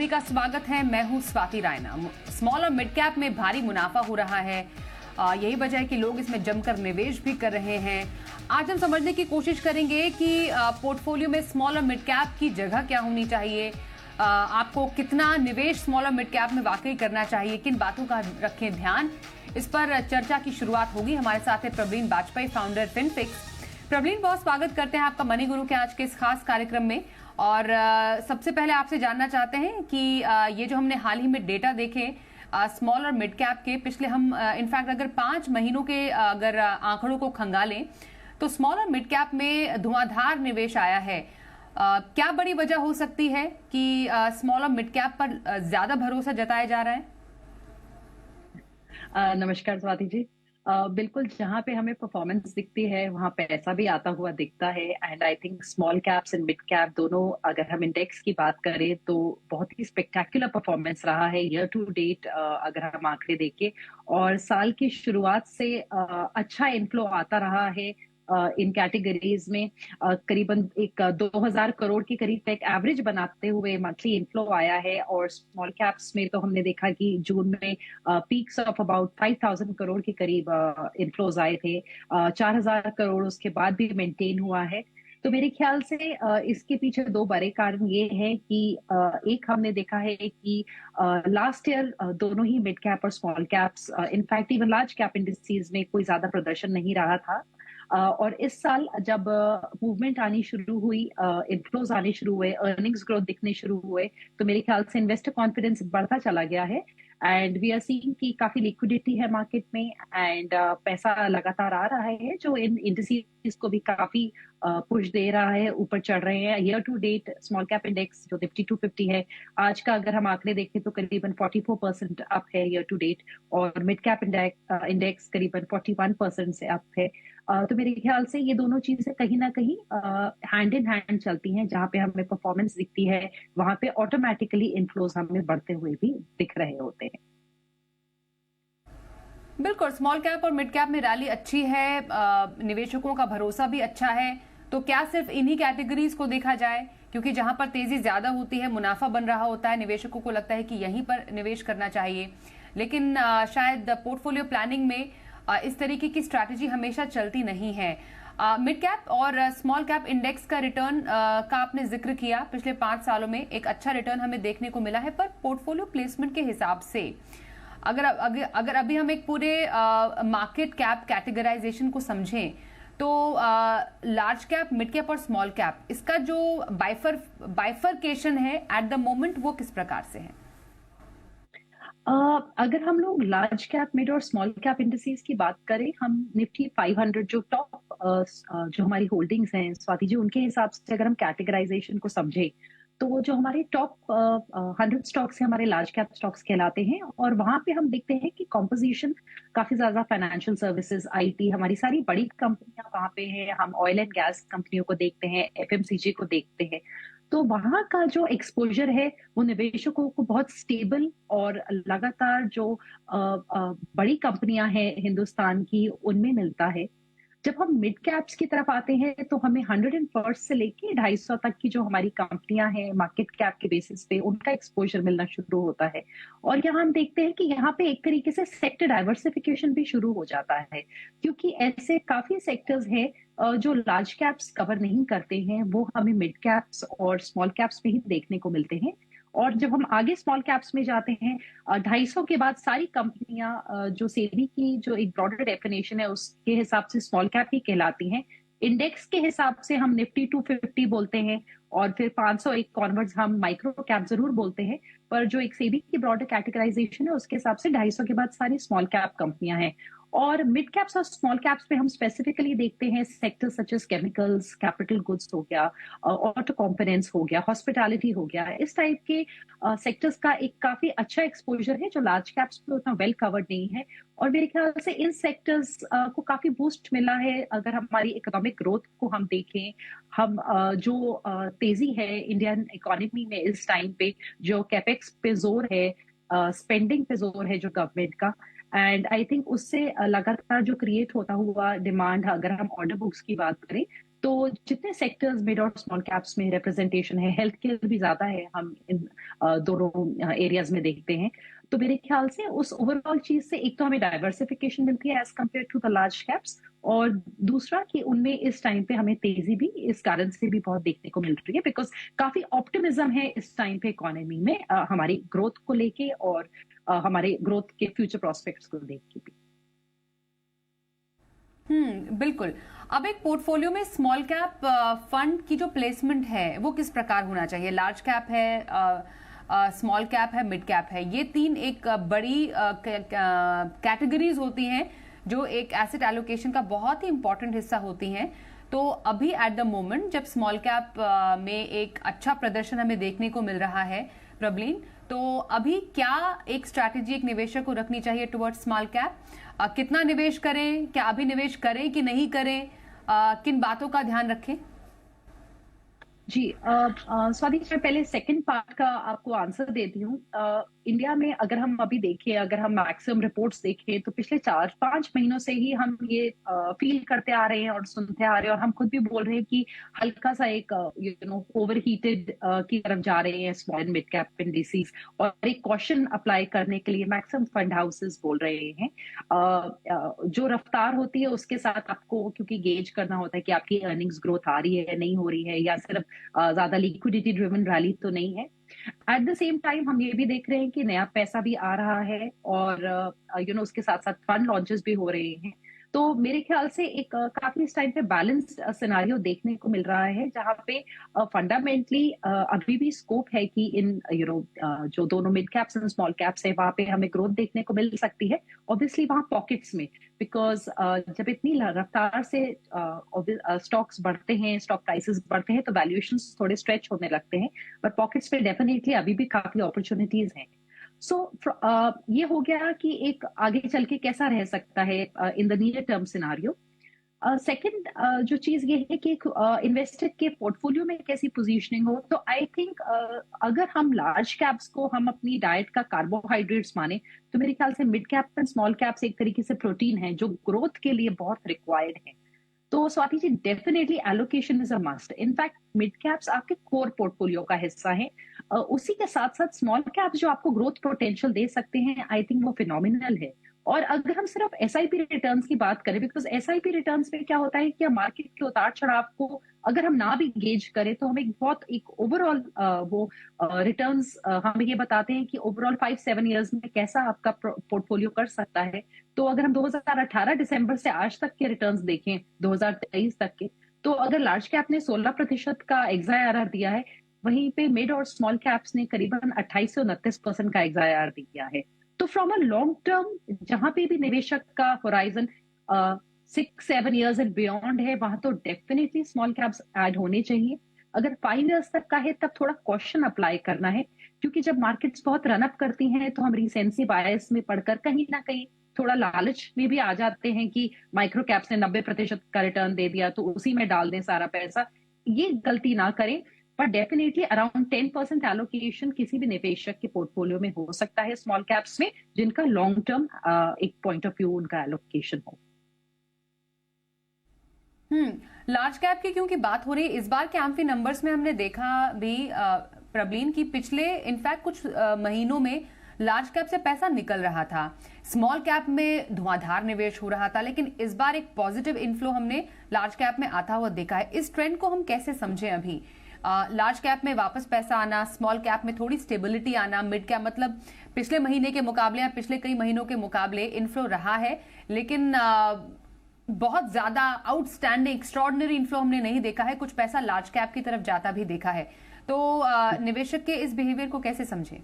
सभी का स्वागत है। मैं हूं स्वाति रायना। स्मॉल और मिड कैप में भारी मुनाफा हो रहा है। यही वजह है कि लोग इसमें जमकर निवेश भी कर रहे हैं। आज हम समझने की कोशिश करेंगे कि पोर्टफोलियो में स्मॉल और मिड कैप की जगह क्या होनी चाहिए, आपको कितना निवेश स्मॉल और मिड कैप में वाकई करना चाहिए, किन बातों का रखें ध्यान, इस पर चर्चा की शुरुआत होगी। हमारे साथ है प्रवीण वाजपेयी, फाउंडर फिनफिक्स। प्रवीण, बहुत स्वागत करते हैं आपका मनी गुरु के आज के इस खास कार्यक्रम में। और सबसे पहले आपसे जानना चाहते हैं कि ये जो हमने हाल ही में डेटा देखे स्मॉल और मिड कैप के, पिछले हम इनफैक्ट अगर 5 महीनों के अगर आंकड़ों को खंगालें तो स्मॉल और मिड कैप में धुआंधार निवेश आया है। क्या बड़ी वजह हो सकती है कि स्मॉल और मिड कैप पर ज्यादा भरोसा जताया जा रहा है? नमस्कार स्वाति जी। बिल्कुल, जहाँ पे हमें परफॉर्मेंस दिखती है वहाँ पैसा भी आता हुआ दिखता है। And I think small caps and mid cap दोनों, अगर हम इंडेक्स की बात करें तो बहुत ही स्पेक्टेकुलर परफॉर्मेंस रहा है ईयर टू डेट। अगर हम आंकड़े देखें और साल की शुरुआत से अच्छा इनफ्लो आता रहा है इन कैटेगरीज में। करीबन एक 2000 करोड़ के करीब एक एवरेज बनाते हुए मंथली इनफ्लो आया है। और स्मॉल कैप्स में तो हमने देखा कि जून में पीक्स ऑफ अबाउट 5000 करोड़ के करीब इनफ्लोज आए थे। 4000 करोड़ उसके बाद भी मेंटेन हुआ है। तो मेरे ख्याल से इसके पीछे 2 बड़े कारण ये हैं कि एक हमने देखा है कि लास्ट ईयर दोनों ही मिड कैप और small caps, in fact even large cap indices में कोई ज्यादा प्रदर्शन नहीं रहा था। और इस साल जब मूवमेंट आनी शुरू हुई, इनफ्लोज आने शुरू हुए, अर्निंग्स ग्रोथ दिखने शुरू हुए, तो मेरे ख्याल से इन्वेस्टर कॉन्फिडेंस बढ़ता चला गया है। एंड वी आर सीइंग कि काफी लिक्विडिटी है मार्केट में। एंड पैसा लगातार आ रहा है जो इन इंडिसेस को भी काफी पुश दे रहा है, ऊपर चढ़ रहे हैं। Year to date small cap index जो निफ्टी 250 है, आज का अगर हम आंकड़े देखें तो करीबन 44% अप है ईयर टू डेट। और मिड कैप इंडेक्स करीबन 41% से अप है। तो मेरे ख्याल से ये दोनों चीजें कहीं ना कहीं हैंड इन हैंड चलती हैं। जहां पे हमें परफॉर्मेंस दिखती है वहां पे ऑटोमेटिकली इनफ्लोज हमें बढ़ते हुए भी दिख रहे होते हैं। बिल्कुल, स्मॉल कैप और मिड कैप में रैली अच्छी है, निवेशकों का भरोसा भी अच्छा है। तो क्या सिर्फ इन्हीं कैटेगरीज को देखा जाए, क्योंकि जहां पर तेजी ज्यादा होती है, मुनाफा बन रहा होता है, निवेशकों को लगता है कि यहीं पर निवेश करना चाहिए। लेकिन शायद पोर्टफोलियो प्लानिंग में इस तरीके की स्ट्रैटेजी हमेशा चलती नहीं है। मिड कैप और स्मॉल कैप इंडेक्स का रिटर्न का आपने जिक्र किया, पिछले 5 सालों में एक अच्छा रिटर्न हमें देखने को मिला है। पर पोर्टफोलियो प्लेसमेंट के हिसाब से अगर अभी हम एक पूरे मार्केट कैप कैटेगराइजेशन को समझें तो लार्ज कैप, मिड कैप और स्मॉल कैप, इसका जो बाइफरकेशन है एट द मोमेंट वो किस प्रकार से है? अगर हम लोग लार्ज कैप, मिड और स्मॉल कैप इंडिसेस की बात करें, हम निफ्टी 500 जो टॉप जो हमारी होल्डिंग्स हैं स्वाति जी, उनके हिसाब से अगर हम कैटेगराइजेशन को समझें तो वो जो हमारे टॉप 100 स्टॉक्स हैं हमारे लार्ज कैप स्टॉक्स कहलाते हैं। और वहां पे हम देखते हैं कि कॉम्पोजिशन काफी ज्यादा फाइनेंशियल सर्विसेज, आईटी, हमारी सारी बड़ी कंपनियां वहां पे हैं। हम ऑयल एंड गैस कंपनियों को देखते हैं, एफएमसीजी को देखते हैं। तो वहां का जो एक्सपोजर है वो निवेशकों को बहुत स्टेबल और लगातार जो बड़ी कंपनियां हैं हिंदुस्तान की, उनमें मिलता है। जब हम मिड कैप्स की तरफ आते हैं तो हमें 100 से लेके 250 तक की जो हमारी कंपनियां हैं मार्केट कैप के बेसिस पे, उनका एक्सपोजर मिलना शुरू होता है। और यहाँ हम देखते हैं कि यहाँ पे एक तरीके से सेक्टर डाइवर्सिफिकेशन भी शुरू हो जाता है, क्योंकि ऐसे काफी सेक्टर्स हैं जो लार्ज कैप्स कवर नहीं करते हैं, वो हमें मिड कैप्स और स्मॉल कैप्स में ही देखने को मिलते हैं। और जब हम आगे स्मॉल कैप्स में जाते हैं, 250 के बाद सारी कंपनियां जो सेबी की जो एक ब्रॉडर डेफिनेशन है उसके हिसाब से स्मॉल कैप ही कहलाती हैं। इंडेक्स के हिसाब से हम निफ्टी 250 बोलते हैं और फिर 501 कॉन्वर्ट्स हम माइक्रो कैप जरूर बोलते हैं। पर जो एक सेबी की ब्रॉडर कैटेगराइजेशन है उसके हिसाब से 250 के बाद सारी स्मॉल कैप कंपनियां हैं। और मिड कैप्स और स्मॉल कैप्स में हम स्पेसिफिकली देखते हैं sector such as chemicals, capital goods हो गया, ऑटो कंपोनेंट्स हो गया, हॉस्पिटैलिटी हो गया। इस टाइप के सेक्टर्स का एक काफी अच्छा एक्सपोजर है जो लार्ज कैप्स में उतना वेल कवर्ड नहीं है। और मेरे ख्याल से इन सेक्टर्स को काफी बूस्ट मिला है। अगर हमारी इकोनॉमिक ग्रोथ को हम देखें, हम जो तेजी है इंडियन इकोनॉमी में इस टाइम पे, जो कैपेक्स पे जोर है, स्पेंडिंग पे जोर है जो गवर्नमेंट का, एंड आई थिंक उससे लगातार जो क्रिएट होता हुआ डिमांड, अगर हम ऑर्डर बुक्स की बात करें तो जितने सेक्टर्स मिड और स्मॉल कैप्स में रिप्रेजेंटेशन है, हेल्थ केयर भी ज्यादा है, हम इन दोनों एरियाज में देखते हैं। तो मेरे ख्याल से उस ओवरऑल चीज से एक तो हमें डाइवर्सिफिकेशन मिलती है as compare to the large caps, और दूसरा कि उनमें इस टाइम पे हमें तेजी भी इस कारण से भी बहुत देखने को मिल रही है, बिकॉज काफी ऑप्टिमिज्म है इस टाइम पे इकोनॉमी में, हमारी ग्रोथ को लेके और हमारे ग्रोथ के फ्यूचर प्रोस्पेक्ट्स को देख के भी। बिल्कुल। अब एक पोर्टफोलियो में स्मॉल कैप फंड की जो प्लेसमेंट है वो किस प्रकार होना चाहिए? लार्ज कैप है, स्मॉल कैप है, मिड कैप है, ये तीन एक बड़ी कैटेगरीज होती हैं जो एक एसेट एलोकेशन का बहुत ही इंपॉर्टेंट हिस्सा होती हैं। तो अभी एट द मोमेंट जब स्मॉल कैप में एक अच्छा प्रदर्शन हमें देखने को मिल रहा है प्रबलीन, तो अभी क्या एक स्ट्रैटेजी एक निवेशक को रखनी चाहिए टुवर्ड्स स्मॉल कैप? कितना निवेश करें, क्या अभी निवेश करें कि नहीं करें, किन बातों का ध्यान रखें? जी, स्वाति जी, मैं पहले सेकंड पार्ट का आपको आंसर देती हूँ। इंडिया में अगर हम अभी देखें, अगर हम मैक्सिमम रिपोर्ट्स देखें, तो पिछले 4-5 महीनों से ही हम ये फील करते आ रहे हैं और सुनते आ रहे हैं, और हम खुद भी बोल रहे हैं कि हल्का सा एक ओवर हीटेड की तरफ जा रहे हैं small and mid cap indices, और एक कॉशन अप्लाई करने के लिए मैक्सिमम फंड हाउसेस बोल रहे हैं। जो रफ्तार होती है उसके साथ आपको क्योंकि गेज करना होता है कि आपकी अर्निंग्स ग्रोथ आ रही है, नहीं हो रही है, या सिर्फ ज्यादा लिक्विडिटी ड्रिवन रैली तो नहीं है। एट द सेम टाइम हम ये भी देख रहे हैं कि नया पैसा भी आ रहा है, और उसके साथ साथ फंड लॉन्चेस भी हो रहे हैं। तो मेरे ख्याल से एक काफी इस टाइम पे बैलेंस्ड सिनारियो देखने को मिल रहा है, जहां पे फंडामेंटली अभी भी स्कोप है कि इन जो दोनों mid caps and small caps है वहां पे हमें ग्रोथ देखने को मिल सकती है, ऑब्वियसली वहां पॉकेट्स में, बिकॉज जब इतनी रफ्तार से स्टॉक्स बढ़ते हैं, स्टॉक प्राइसेस बढ़ते हैं, तो वैल्यूएशंस थोड़े स्ट्रेच होने लगते हैं, बट पॉकेट्स में डेफिनेटली अभी भी काफी अपॉर्चुनिटीज हैं। सो ये हो गया कि एक आगे चल के कैसा रह सकता है in the near term scenario. Second जो चीज ये है कि इन्वेस्टर के पोर्टफोलियो में कैसी पोजीशनिंग हो, तो आई थिंक अगर हम लार्ज कैप्स को हम अपनी डाइट का कार्बोहाइड्रेट्स माने, तो मेरे ख्याल से mid cap and small caps एक तरीके से प्रोटीन है जो ग्रोथ के लिए बहुत रिक्वायर्ड है। तो Swati ji, definitely allocation is a must. In fact mid caps आपके कोर पोर्टफोलियो का हिस्सा है, उसी के साथ साथ स्मॉल कैप्स जो आपको ग्रोथ पोटेंशियल दे सकते हैं, आई थिंक वो फिनोमिनल है। और अगर हम सिर्फ एसआईपी रिटर्न्स की बात करें, बिकॉज एसआईपी रिटर्न्स में क्या होता है कि मार्केट के उतार चढ़ाव को अगर हम ना भी गेज करें, तो हमें बहुत एक ओवरऑल वो रिटर्न्स हमें ये बताते हैं कि ओवरऑल 5-7 इयर्स में कैसा आपका पोर्टफोलियो कर सकता है। तो अगर हम 2018 दिसंबर से आज तक के रिटर्न्स देखें, 2023 तक के, तो अगर लार्ज कैप ने 16% का एक्सआईआरआर दिया है, वहीं पे मिड और स्मॉल कैप्स ने करीबन 28 से 29% का एक्सआईआरआर दिया है। तो फ्रॉम अ लॉन्ग टर्म जहां पे भी निवेशक का होराइजन 6-7 इयर्स एंड बियॉन्ड है, वहां तो डेफिनेटली स्मॉल कैप्स ऐड होने चाहिए। अगर 5 इयर्स तक का है, तब थोड़ा क्वेश्चन अप्लाई करना है, क्योंकि जब मार्केट्स बहुत रन अप करती हैं तो हम रिसेंसी बायस में पढ़कर कहीं ना कहीं थोड़ा लालच में भी आ जाते हैं कि माइक्रो कैप्स ने 90% का रिटर्न दे दिया तो उसी में डाल दें सारा पैसा। ये गलती ना करें, पर डेफिनेटली अराउंड 10% एलोकेशन किसी भी निवेशक के पोर्टफोलियो में हो सकता है स्मॉल कैप्स में, जिनका लॉन्ग टर्म एक पॉइंट ऑफ व्यू उनका एलोकेशन हो। लार्ज कैप की क्योंकि बात हो रही है, इस बार के एम्फी नंबर्स में हमने देखा भी प्रबलीन की पिछले इनफैक्ट कुछ महीनों में लार्ज कैप से पैसा निकल रहा था, स्मॉल कैप में धुआंधार निवेश हो रहा था, लेकिन इस बार एक पॉजिटिव इनफ्लो हमने लार्ज कैप में आता हुआ देखा है। इस ट्रेंड को हम कैसे समझें? अभी लार्ज कैप में वापस पैसा आना, स्मॉल कैप में थोड़ी स्टेबिलिटी आना, मिड कैप मतलब पिछले महीने के मुकाबले या पिछले कई महीनों के मुकाबले इनफ्लो रहा है, लेकिन बहुत ज्यादा आउटस्टैंडिंग एक्स्ट्रॉर्डिनरी इनफ्लो हमने नहीं देखा है। कुछ पैसा लार्ज कैप की तरफ जाता भी देखा है। तो निवेशक के इस बिहेवियर को कैसे समझें?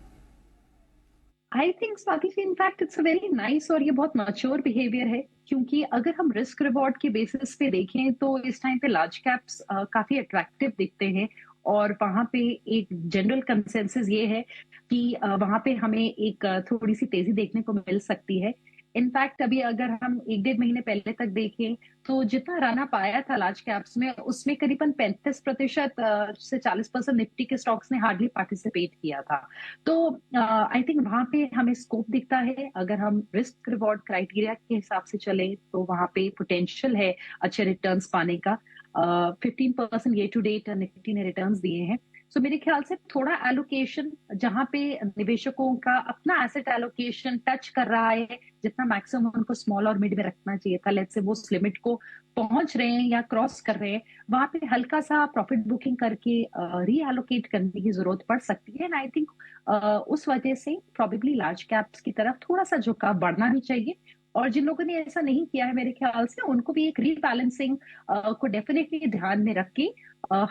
I think Swati ji, in fact it's a very nice और ये बहुत मैच्योर बिहेवियर है, क्योंकि अगर हम रिस्क रिवॉर्ड के बेसिस पे देखें तो इस टाइम पे लार्ज कैप्स काफी अट्रैक्टिव दिखते हैं, और वहां पे एक जनरल कंसेंसस ये है कि वहां पे हमें एक थोड़ी सी तेजी देखने को मिल सकती है। इनफैक्ट अभी अगर हम 1-1.5 महीने पहले तक देखें, तो जितना रन अप आया था लार्ज कैप्स में, उसमें करीबन 35% से 40% निफ्टी के स्टॉक्स ने हार्डली पार्टिसिपेट किया था। तो आई थिंक वहां पे हमें स्कोप दिखता है, अगर हम रिस्क रिवॉर्ड क्राइटेरिया के हिसाब से चले तो वहां पे पोटेंशियल है अच्छे रिटर्न्स पाने का। 15% ये टू डेट निफ्टी ने रिटर्न्स दिए हैं। सो मेरे ख्याल से थोड़ा एलोकेशन जहां पे निवेशकों का अपना एसेट एलोकेशन टच कर रहा है, जितना मैक्सिमम उनको स्मॉल और मिड में रखना चाहिए था, लेट्स से वो उस लिमिट को पहुंच रहे हैं या क्रॉस कर रहे हैं, वहां पे हल्का सा प्रॉफिट बुकिंग करके रीएलोकेट करने की जरूरत पड़ सकती है। एंड आई थिंक उस वजह से प्रोबेबली लार्ज कैप्स की तरफ थोड़ा सा झुकाव बढ़ना भी चाहिए। और जिन लोगों ने ऐसा नहीं किया है मेरे ख्याल से उनको भी एक रीबैलेंसिंग को डेफिनेटली ध्यान में रख के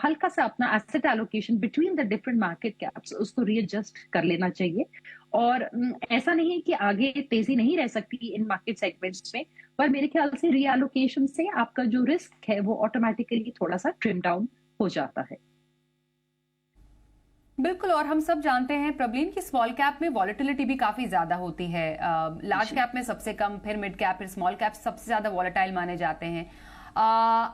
हल्का सा अपना asset allocation between the different market caps उसको रीएडजस्ट कर लेना चाहिए। और ऐसा नहीं है कि आगे तेजी नहीं रह सकती इन मार्केट सेगमेंट्स में, पर मेरे ख्याल से रीएलोकेशन से आपका जो रिस्क है वो ऑटोमेटिकली थोड़ा सा ट्रिम डाउन हो जाता है। बिल्कुल, और हम सब जानते हैं प्रबलीन की स्मॉल कैप में वॉलेटिलिटी भी काफी ज्यादा होती है। लार्ज कैप में सबसे कम, फिर मिड कैप, फिर स्मॉल कैप सबसे ज्यादा वॉलेटाइल माने जाते हैं।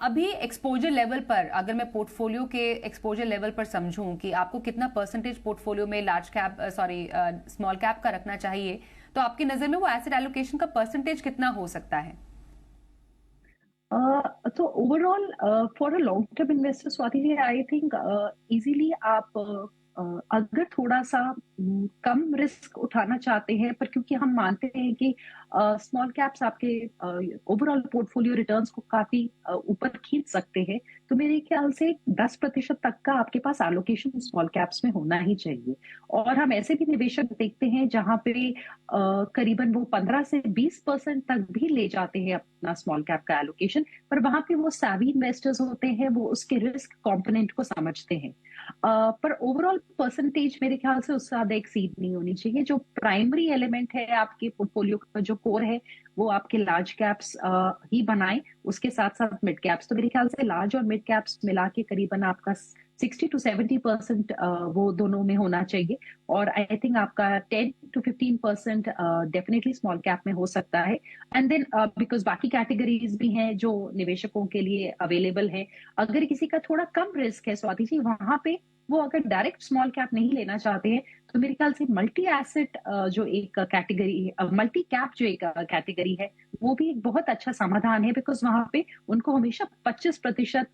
अभी एक्सपोजर लेवल पर अगर मैं पोर्टफोलियो के एक्सपोजर लेवल पर समझूं कि आपको कितना परसेंटेज पोर्टफोलियो में लार्ज कैप स्मॉल कैप का रखना चाहिए, तो आपकी नजर में वो एसेट एलोकेशन का परसेंटेज कितना हो सकता है? तो overall for a long term investor Swati ji, I think easily आप अगर थोड़ा सा कम रिस्क उठाना चाहते हैं, पर क्योंकि हम मानते हैं कि स्मॉल कैप्स आपके ओवरऑल पोर्टफोलियो रिटर्न्स को काफी ऊपर खींच सकते हैं, तो मेरे ख्याल से 10% तक का आपके पास एलोकेशन स्मॉल कैप्स में होना ही चाहिए। और हम ऐसे भी निवेशक देखते हैं जहां पे करीबन वो 15 से 20% तक भी ले जाते हैं अपना स्मॉल कैप का एलोकेशन, पर वहां पे वो savvy इन्वेस्टर्स होते हैं, वो उसके रिस्क कंपोनेंट को समझते हैं। पर ओवरऑल परसेंटेज मेरे ख्याल से उससे ज्यादा एक्सीड नहीं होनी चाहिए। जो प्राइमरी एलिमेंट है आपके पोर्टफोलियो का, जो कोर है, वो आपके लार्ज कैप्स ही बनाए, उसके साथ साथ मिड कैप्स। तो मेरे ख्याल से लार्ज और मिड कैप्स मिला के करीबन आपका 60 to 70% वो दोनों में होना चाहिए। और आई थिंक आपका 10 to 15% डेफिनेटली स्मॉल कैप में हो सकता है। एंड देन बिकॉज बाकी कैटेगरीज भी हैं जो निवेशकों के लिए अवेलेबल है। अगर किसी का थोड़ा कम रिस्क है स्वाति जी, वहां पे वो अगर डायरेक्ट स्मॉल कैप नहीं लेना चाहते हैं, तो मेरे ख्याल से मल्टी एसेट जो एक कैटेगरी है, मल्टी कैप जो एक कैटेगरी है, वो भी एक बहुत अच्छा समाधान है। बिकॉज वहां पे उनको हमेशा 25%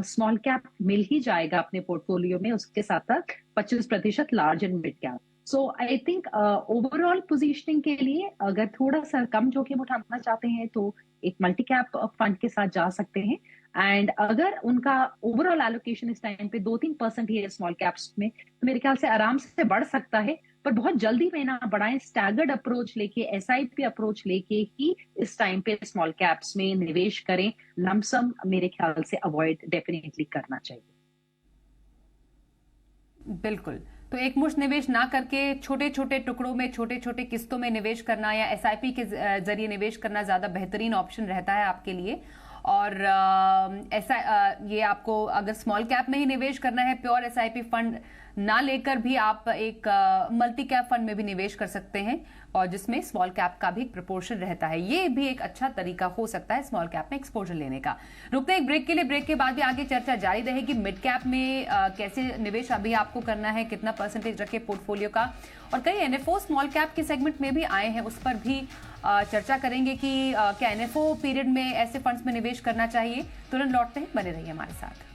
स्मॉल कैप मिल ही जाएगा अपने पोर्टफोलियो में, उसके साथ साथ 25% large and mid cap. So I think overall positioning के लिए अगर थोड़ा सा कम जोखिम उठाना चाहते हैं तो एक मल्टी कैप फंड के साथ जा सकते हैं। एंड अगर उनका ओवरऑल एलोकेशन इस टाइम पे 2-3% ही है स्मॉल कैप्स में, तो मेरे ख्याल से आराम से बढ़ सकता है, पर बहुत जल्दी में ना बढ़ाएं। स्टैगर्ड अप्रोच लेके, एसआईपी अप्रोच लेके ही इस टाइम पे स्मॉल कैप्स में निवेश करें। लमसम मेरे ख्याल से अवॉइड डेफिनेटली करना चाहिए। बिल्कुल। तो एक मुश्त निवेश ना करके छोटे छोटे टुकड़ों में, छोटे छोटे किस्तों में निवेश करना या एसआईपी के जरिए निवेश करना ज्यादा बेहतरीन ऑप्शन रहता है आपके लिए। और ऐसा ये आपको अगर स्मॉल कैप में ही निवेश करना है, प्योर एसआईपी फंड ना लेकर भी आप एक मल्टी कैप फंड में भी निवेश कर सकते हैं, और जिसमें स्मॉल कैप का भी एक प्रपोर्शन रहता है। ये भी एक अच्छा तरीका हो सकता है स्मॉल कैप में एक्सपोजर लेने का। रुकते हैं एक ब्रेक के लिए, ब्रेक के बाद भी आगे चर्चा जारी रहेगी। मिड कैप में कैसे निवेश अभी आपको करना है, कितना परसेंटेज रखे पोर्टफोलियो का, और कई एनएफओ स्मॉल कैप के सेगमेंट में भी आए हैं, उस पर भी चर्चा करेंगे कि क्या एनएफओ पीरियड में ऐसे फंड्स में निवेश करना चाहिए। तुरंत लौटते हैं, बने रहिए हमारे साथ।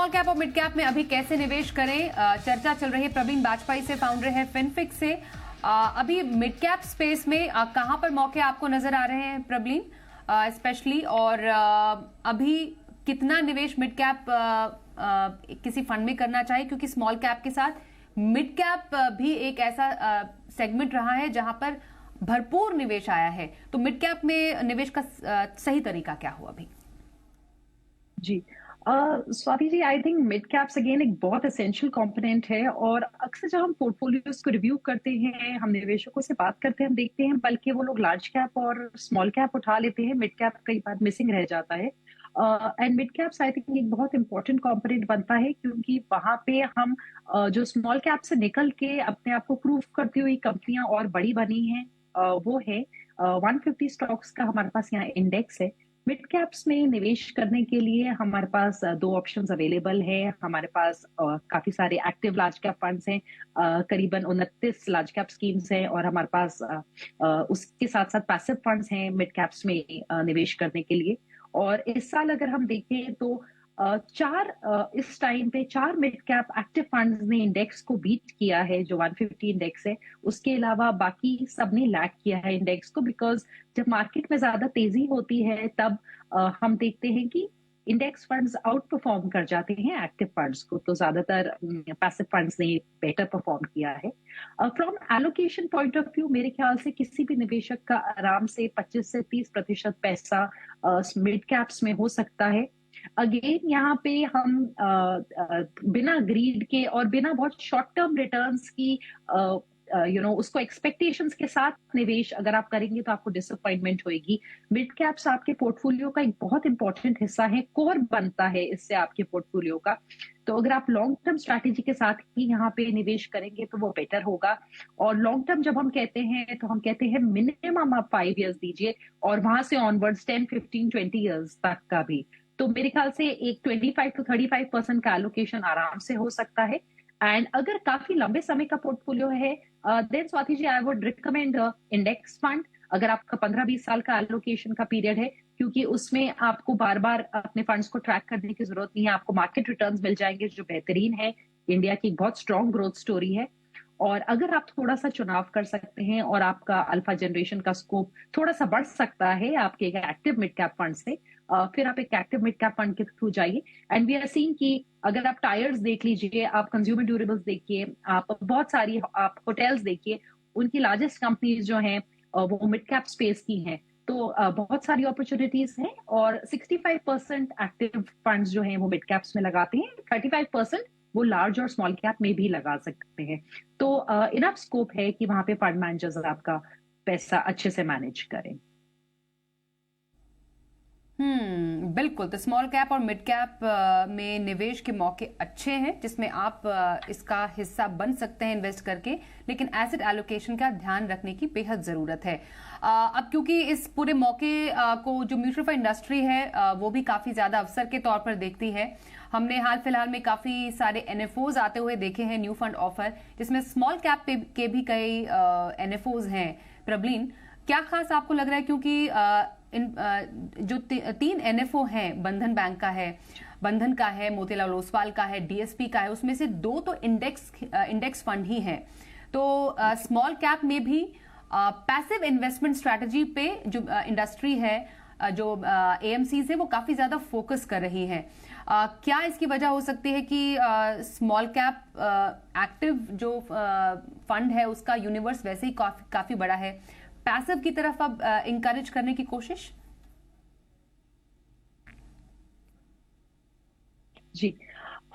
स्मॉल कैप और मिड कैप में अभी कैसे निवेश करें, चर्चा चल रही है। प्रवीण बाजपेयी से, फाउंडर है फिनफिक्स से। अभी मिड कैप स्पेस में कहां पर मौके आपको नजर आ रहे हैं प्रवीण, स्पेशली, और अभी कितना निवेश मिड कैप किसी फंड में करना चाहिए, क्योंकि स्मॉल कैप के साथ मिड कैप भी एक ऐसा सेगमेंट रहा है जहां पर भरपूर निवेश आया है। तो मिड कैप में निवेश का सही तरीका क्या हुआ अभी? जी, Swati ji, I think mid caps again एक बहुत एसेंशियल कंपोनेंट है। और अक्सर जब हम पोर्टफोलियोज को रिव्यू करते हैं, हम निवेशकों से बात करते हैं, हम देखते हैं बल्कि वो लोग लार्ज कैप और स्मॉल कैप उठा लेते हैं, मिड कैप कई बार मिसिंग रह जाता है। And mid caps I think एक बहुत इंपॉर्टेंट कंपोनेंट बनता है, क्योंकि वहां पे हम जो स्मॉल कैप से निकल के अपने आप को प्रूव करती हुई कंपनियां और बड़ी बनी हैं, वो है 150 स्टॉक्स का हमारे पास यहाँ इंडेक्स है। मिड कैप्स में निवेश करने के लिए हमारे पास दो ऑप्शंस अवेलेबल है। हमारे पास काफी सारे एक्टिव लार्ज कैप फंड्स हैं, करीबन 29 लार्ज कैप स्कीम्स हैं, और हमारे पास उसके साथ साथ पैसिव फंड्स हैं मिड कैप्स में निवेश करने के लिए। और इस साल अगर हम देखें तो इस टाइम पे चार मिड कैप एक्टिव फंड्स ने इंडेक्स को बीट किया है, जो 150 इंडेक्स है। उसके अलावा बाकी सबने लैग किया है इंडेक्स को, बिकॉज जब मार्केट में ज्यादा तेजी होती है तब हम देखते हैं कि इंडेक्स फंड्स आउट परफॉर्म कर जाते हैं एक्टिव फंड्स को। तो ज्यादातर पैसिव फंड्स ने बेटर परफॉर्म किया है। From allocation point of view, मेरे ख्याल से किसी भी निवेशक का आराम से 25 से 30% पैसा मिड कैप्स में हो सकता है। अगेन यहाँ पे हम बिना ग्रीड के और बिना बहुत शॉर्ट टर्म रिटर्न्स की उसको एक्सपेक्टेशंस के साथ निवेश अगर आप करेंगे तो आपको डिसअपॉइंटमेंट होगी। मिड कैप्स आपके पोर्टफोलियो का एक बहुत इंपॉर्टेंट हिस्सा है, कोर बनता है इससे आपके पोर्टफोलियो का। तो अगर आप लॉन्ग टर्म स्ट्रैटेजी के साथ ही यहाँ पे निवेश करेंगे तो वो बेटर होगा। और लॉन्ग टर्म जब हम कहते हैं तो हम कहते हैं मिनिमम आप 5 ईयर्स दीजिए, और वहां से ऑनवर्ड्स 10, 15, 20 ईयर्स तक का भी। तो मेरे ख्याल से एक 25 to 35% का एलोकेशन आराम से हो सकता है। एंड अगर काफी लंबे समय का पोर्टफोलियो है, then Swati ji, I would recommend index fund. अगर आपका 15-20 साल का एलोकेशन का पीरियड है, क्योंकि उसमें आपको बार बार अपने फंड्स को ट्रैक करने की जरूरत नहीं है, आपको मार्केट रिटर्न्स मिल जाएंगे जो बेहतरीन है। इंडिया की एक बहुत स्ट्रॉन्ग ग्रोथ स्टोरी है। और अगर आप थोड़ा सा चुनाव कर सकते हैं और आपका अल्फा जनरेशन का स्कोप थोड़ा सा बढ़ सकता है आपके एक्टिव मिड कैप फंड से, फिर आप एक एक्टिव मिड कैप फंड के थ्रू जाइए। एंड वी आर सीइंग कि अगर आप टायर्स देख लीजिए, आप कंज्यूमर ड्यूरेबल्स देखिए, आप बहुत सारी आप होटल्स देखिए, उनकी लार्जेस्ट कंपनीज जो हैं वो मिड कैप स्पेस की हैं। तो बहुत सारी अपॉर्चुनिटीज हैं। और 65% एक्टिव फंड्स जो हैं वो मिड कैप्स में लगाते हैं, 35% वो लार्ज और स्मॉल कैप में भी लगा सकते हैं। तो इनफ स्कोप है कि वहां पे फंड मैनेजर्स आपका पैसा अच्छे से मैनेज करें। बिल्कुल। तो स्मॉल कैप और मिड कैप में निवेश के मौके अच्छे हैं, जिसमें आप इसका हिस्सा बन सकते हैं इन्वेस्ट करके, लेकिन एसेट एलोकेशन का ध्यान रखने की बेहद जरूरत है। अब क्योंकि इस पूरे मौके को जो म्यूचुअल फंड इंडस्ट्री है वो भी काफी ज्यादा अवसर के तौर पर देखती है। हमने हाल फिलहाल में काफी सारे एनएफओज आते हुए देखे हैं, न्यू फंड ऑफर, जिसमें स्मॉल कैप के भी कई एनएफओज हैं। प्रबलीन, क्या खास आपको लग रहा है, क्योंकि जो 3 एनएफओ हैं, बंधन बैंक का है, बंधन का है, मोतीलाल ओसवाल का है, डीएसपी का है, उसमें से 2 तो इंडेक्स फंड ही हैं। तो स्मॉल कैप में भी पैसिव इन्वेस्टमेंट स्ट्रैटेजी पे जो इंडस्ट्री है, जो एएमसीज है, वो काफी ज्यादा फोकस कर रही है। क्या इसकी वजह हो सकती है कि स्मॉल कैप एक्टिव जो फंड है उसका यूनिवर्स वैसे ही काफी बड़ा है, पैसिव की तरफ अब इंकरेज करने की कोशिश? जी,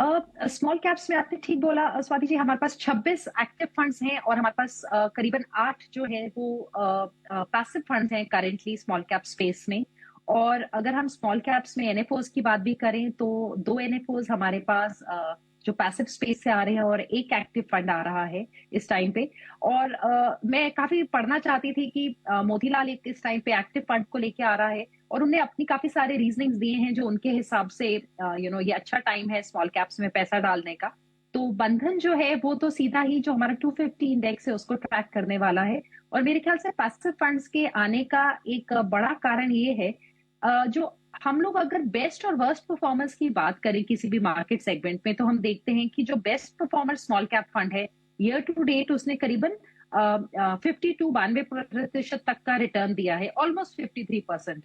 स्मॉल कैप्स में आपने ठीक बोला स्वाति जी। हमारे पास 26 एक्टिव फंड्स हैं और हमारे पास करीबन 8 जो है वो पैसिव फंड्स हैं करेंटली स्मॉल कैप स्पेस में। और अगर हम स्मॉल कैप्स में एनएफओज की बात भी करें तो 2 एनएफओज हमारे पास जो पैसिव स्पेस से आ रहे हैं और एक एक्टिव फंड आ रहा है इस टाइम पे। और मैं काफी पढ़ना चाहती थी कि मोतीलाल एक इस टाइम पे एक्टिव फंड को लेके आ रहा है, और उन्हें अपनी काफी सारे रीजनिंग्स दिए हैं जो उनके हिसाब से ये अच्छा टाइम है स्मॉल कैप्स में पैसा डालने का। तो बंधन जो है वो तो सीधा ही जो हमारा 250 इंडेक्स है उसको ट्रैक करने वाला है। और मेरे ख्याल से पैसिव फंड्स के आने का एक बड़ा कारण ये है, जो हम लोग अगर बेस्ट और वर्स्ट परफॉर्मेंस की बात करें किसी भी मार्केट सेगमेंट में, तो हम देखते हैं कि जो best performer small cap fund है, ईयर टू डेट उसने करीबन 52-92% तक का रिटर्न दिया है, ऑलमोस्ट 53%।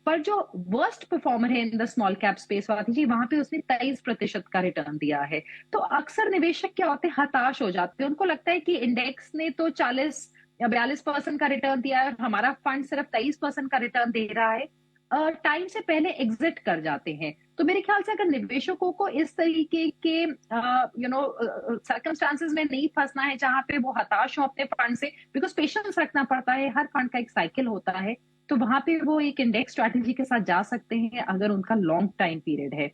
पर जो वर्स्ट परफॉर्मर है in the small cap space, Swati ji, वहां पे उसने 23% का रिटर्न दिया है। तो अक्सर निवेशक क्या होते हैं, हताश हो जाते हैं। उनको लगता है कि इंडेक्स ने तो 40 या 42% का रिटर्न दिया है, हमारा फंड सिर्फ 23% का रिटर्न दे रहा है। टाइम से पहले एग्जिट कर जाते हैं। तो मेरे ख्याल से अगर निवेशकों को इस तरीके के सर्कमस्टांसेस में नहीं फंसना है जहां पे वो हताश हो अपने फंड से, बिकॉज पेशेंस रखना पड़ता है, हर फंड का एक साइकिल होता है, तो वहां पे वो एक इंडेक्स स्ट्रैटेजी के साथ जा सकते हैं अगर उनका लॉन्ग टाइम पीरियड है।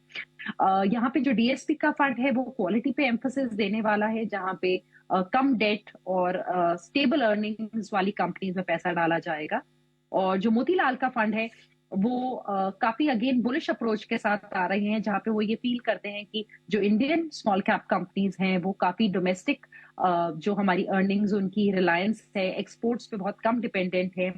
यहाँ पे जो डीएसपी का फंड है वो क्वालिटी पे एम्फोसिस देने वाला है, जहां पे कम डेट और स्टेबल अर्निंग्स वाली कंपनीज में पैसा डाला जाएगा। और जो मोतीलाल का फंड है वो काफी अगेन बुलिश अप्रोच के साथ आ रहे हैं, जहां पे वो ये फील करते हैं कि जो इंडियन स्मॉल कैप कंपनीज हैं वो काफी डोमेस्टिक, जो हमारी अर्निंग्स उनकी रिलायंस है एक्सपोर्ट्स पे बहुत कम डिपेंडेंट है,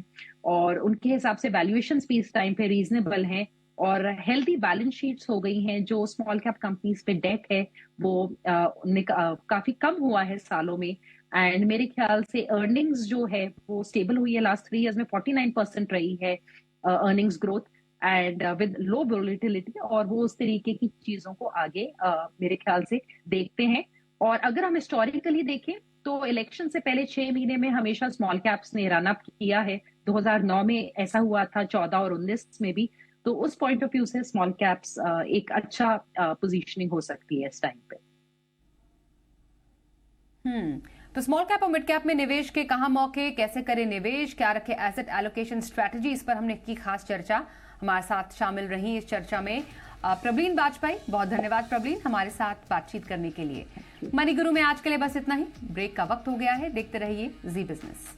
और उनके हिसाब से वैल्यूएशन भी इस टाइम पे रीजनेबल हैं, और हेल्दी बैलेंस शीट्स हो गई हैं। जो स्मॉल कैप कंपनीज पे डेट है वो काफी कम हुआ है सालों में। एंड मेरे ख्याल से अर्निंग्स जो है वो स्टेबल हुई है, लास्ट 3 इयर्स में 49% रही है earnings growth, and with low volatility, और वो उस तरीके की चीजों को आगे मेरे ख्याल से देखते हैं। और अगर हम हिस्टोरिकली देखें तो इलेक्शन से पहले 6 महीने में हमेशा स्मॉल कैप्स ने रन अप किया है। 2009 में ऐसा हुआ था, 14 और 19 में भी। तो उस पॉइंट ऑफ व्यू से स्मॉल कैप्स एक अच्छा पोजीशनिंग हो सकती है इस टाइम पे। तो स्मॉल कैप और मिड कैप में निवेश के कहाँ मौके, कैसे करें निवेश, क्या रखे एसेट एलोकेशन स्ट्रेटजी, इस पर हमने की खास चर्चा। हमारे साथ शामिल रही इस चर्चा में प्रवीण वाजपेयी। बहुत धन्यवाद प्रवीण, हमारे साथ बातचीत करने के लिए। मनी गुरु में आज के लिए बस इतना ही। ब्रेक का वक्त हो गया है, देखते रहिए जी बिजनेस।